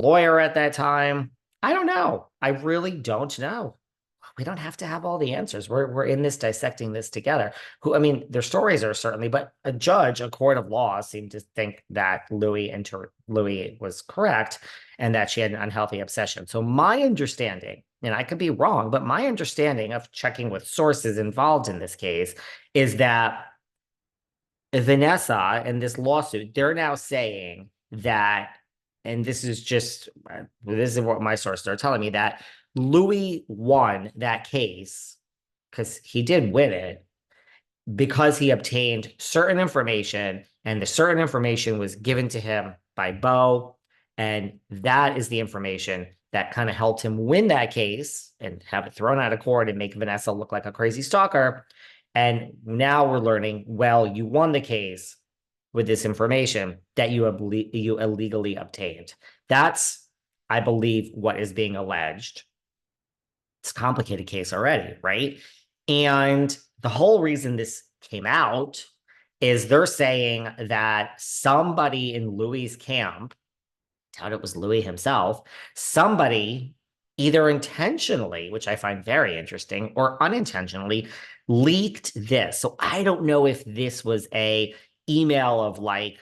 lawyer at that time? I don't know. I really don't know. We don't have to have all the answers. We're in this dissecting this together. Who, I mean, their stories are certainly, but a judge, a court of law, seemed to think that Louis was correct and that she had an unhealthy obsession. So my understanding, and I could be wrong, but my understanding of checking with sources involved in this case is that Vanessa in this lawsuit, they're now saying that, and this is what my sources are telling me, that Louis won that case because he did win it because he obtained certain information, and the certain information was given to him by Bo. And that is the information that kind of helped him win that case and have it thrown out of court and make Vanessa look like a crazy stalker. And now we're learning, well, you won the case with this information that you illegally obtained. That's, I believe, what is being alleged. It's a complicated case already, right? And the whole reason this came out is they're saying that somebody in Louis's camp, I doubt it was Louis himself, somebody either intentionally, which I find very interesting, or unintentionally leaked this. So I don't know if this was a email of like,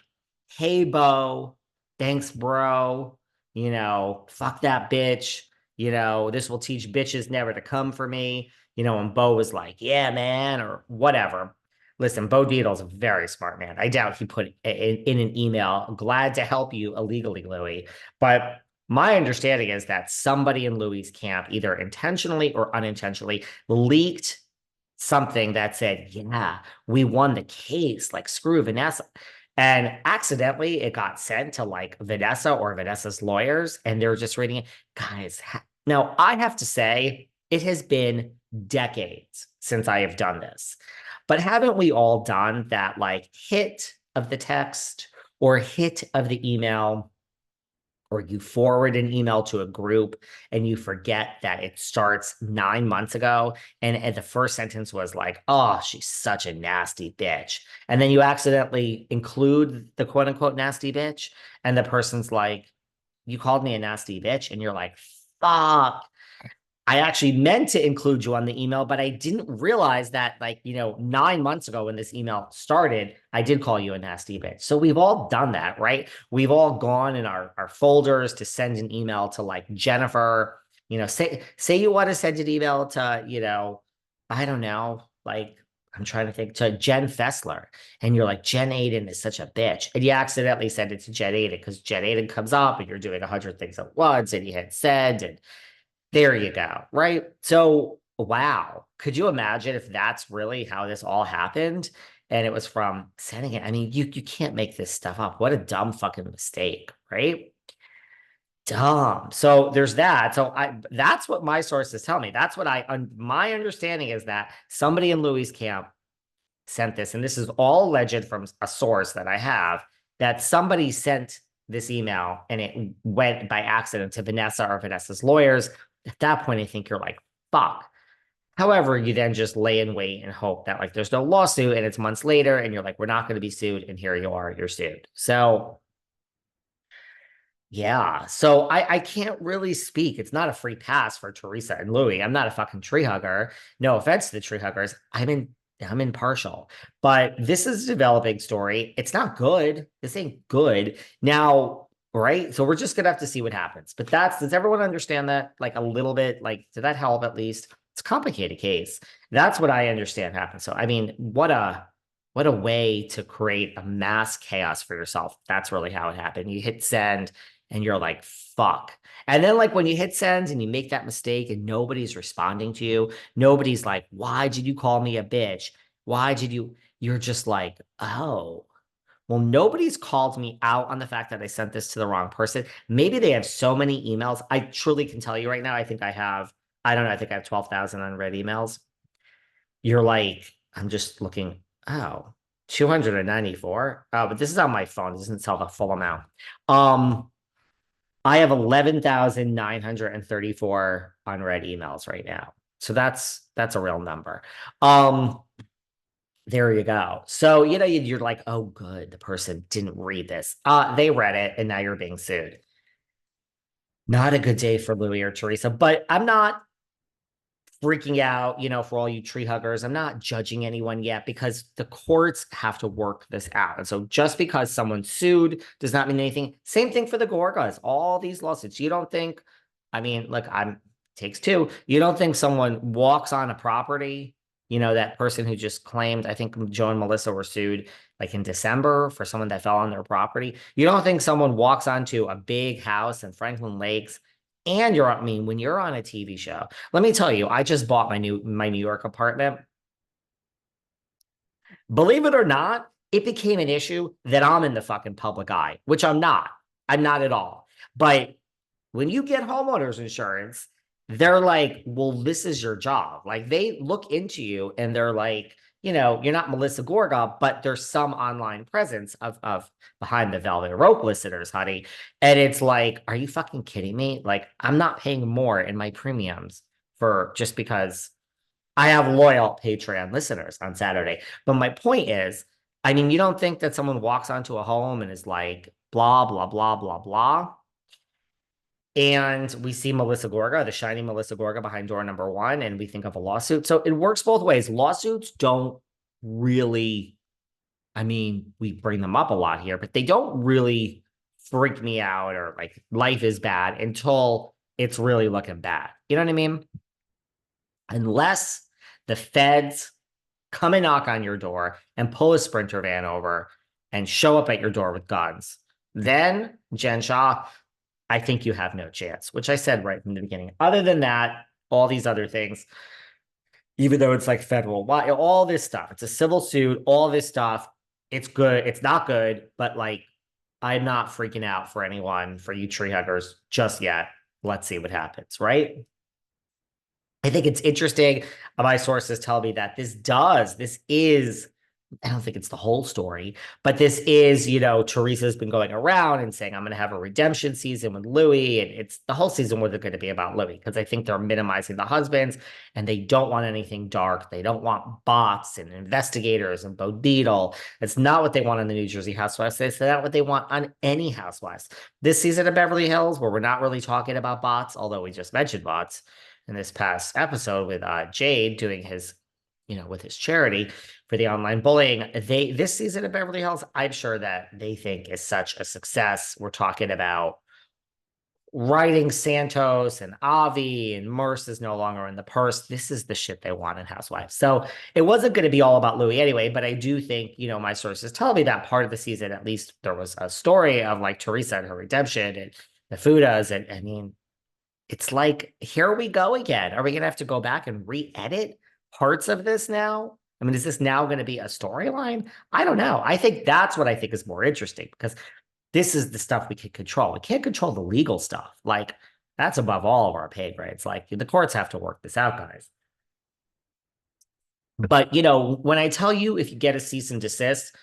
hey, Bo, thanks, bro. Fuck that bitch. This will teach bitches never to come for me. And Bo was like, yeah, man, or whatever. Listen, Bo Dietl's a very smart man. I doubt he put in an email, glad to help you illegally, Louis. But my understanding is that somebody in Louis's camp, either intentionally or unintentionally, leaked something that said, yeah, we won the case, like screw Vanessa. And accidentally, it got sent to like Vanessa or Vanessa's lawyers, and they're just reading it. Guys, now I have to say, it has been decades since I have done this. But haven't we all done that like hit of the text or hit of the email, or you forward an email to a group and you forget that it starts 9 months ago and the first sentence was like, oh, she's such a nasty bitch. And then you accidentally include the quote unquote nasty bitch. And the person's like, you called me a nasty bitch. And you're like, fuck. I actually meant to include you on the email, but I didn't realize that, like, 9 months ago when this email started, I did call you a nasty bitch. So we've all done that, right? We've all gone in our folders to send an email to like Jennifer, say you want to send an email to, I don't know, like I'm trying to think to Jen Fessler. And you're like, Jen Aiden is such a bitch. And you accidentally send it to Jen Aiden because Jen Aiden comes up and you're doing 100 things at once and you hit send and there you go. Right. So, wow. Could you imagine if that's really how this all happened? And it was from sending it. I mean, you can't make this stuff up. What a dumb fucking mistake, right? Dumb. So there's that. So that's what my sources tell me. That's what my understanding is that somebody in Louis' camp sent this, and this is all alleged from a source that I have, that somebody sent this email and it went by accident to Vanessa or Vanessa's lawyers. At that point, I think you're like, fuck. However, you then just lay in wait and hope that like there's no lawsuit and it's months later and you're like, we're not going to be sued. And here you are, you're sued. So yeah. So I can't really speak. It's not a free pass for Teresa and Louis. I'm not a fucking tree hugger. No offense to the tree huggers. I'm impartial. But this is a developing story. It's not good. This ain't good. Now, right? So we're just gonna have to see what happens. But does everyone understand that like a little bit? Like, did that help at least? It's a complicated case. That's what I understand happened. So I mean, what a way to create a mass chaos for yourself. That's really how it happened. You hit send and you're like, fuck. And then, like, when you hit send and you make that mistake and nobody's responding to you, nobody's like, why did you call me a bitch? Why did you? You're just like, oh, well, nobody's called me out on the fact that I sent this to the wrong person. Maybe they have so many emails. I truly can tell you right now, I don't know, I think I have 12,000 unread emails. You're like, I'm just looking, oh, 294. Oh, but this is on my phone. It doesn't tell the full amount. Um, I have 11,934 unread emails right now. So that's a real number. Um, there you go. So, you're like, oh, good, the person didn't read this. They read it, and now you're being sued. Not a good day for Louis or Teresa, but I'm not freaking out, for all you tree huggers. I'm not judging anyone yet because the courts have to work this out. And so just because someone sued does not mean anything. Same thing for the Gorgas, all these lawsuits. You don't think, I mean, look, I'm takes two. You don't think someone walks on a property, that person who just claimed, I think Joe and Melissa were sued like in December for someone that fell on their property. You don't think someone walks onto a big house in Franklin Lakes and I mean, when you're on a TV show, let me tell you, I just bought my New York apartment. Believe it or not, it became an issue that I'm in the fucking public eye, which I'm not. I'm not at all. But when you get homeowners insurance, they're like, well, this is your job. Like they look into you and they're like, you're not Melissa Gorga, but there's some online presence of behind the velvet rope listeners, honey. And it's like, are you fucking kidding me? Like, I'm not paying more in my premiums for just because I have loyal Patreon listeners on Saturday. But my point is, I mean, you don't think that someone walks onto a home and is like, blah, blah, blah, blah, blah. And we see Melissa Gorga, the shiny Melissa Gorga behind door number one, and we think of a lawsuit. So it works both ways. Lawsuits don't really, I mean, we bring them up a lot here, but they don't really freak me out or like life is bad until it's really looking bad. You know what I mean? Unless the feds come and knock on your door and pull a Sprinter van over and show up at your door with guns, then Jen Shaw, I think you have no chance, which I said right from the beginning. Other than that, all these other things, even though it's like federal, all this stuff, it's a civil suit, all this stuff, it's good. It's not good, but like, I'm not freaking out for anyone, for you tree huggers just yet. Let's see what happens, right? I think it's interesting. My sources tell me that this is I don't think it's the whole story, but this is, Teresa's been going around and saying, I'm going to have a redemption season with Louis. And it's the whole season wasn't going to be about Louis because I think they're minimizing the husbands and they don't want anything dark. They don't want bots and investigators and Bo Dietl. It's not what they want on the New Jersey Housewives. It's not what they want on any Housewives. This season of Beverly Hills, where we're not really talking about bots, although we just mentioned bots in this past episode with Jade doing his, with his charity for the online bullying. This season of Beverly Hills, I'm sure that they think is such a success. We're talking about writing Santos and Avi and Merce is no longer in the purse. This is the shit they want in Housewives. So it wasn't going to be all about Louis anyway, but I do think, my sources tell me that part of the season, at least there was a story of like Teresa and her redemption and the Fudas. And I mean, it's like, here we go again. Are we going to have to go back and re-edit parts of this now? I mean, is this now going to be a storyline? I don't know. I think that's what I think is more interesting because this is the stuff we can control. We can't control the legal stuff. Like, that's above all of our pay grades. Like, the courts have to work this out, guys. But, when I tell you if you get a cease and desist,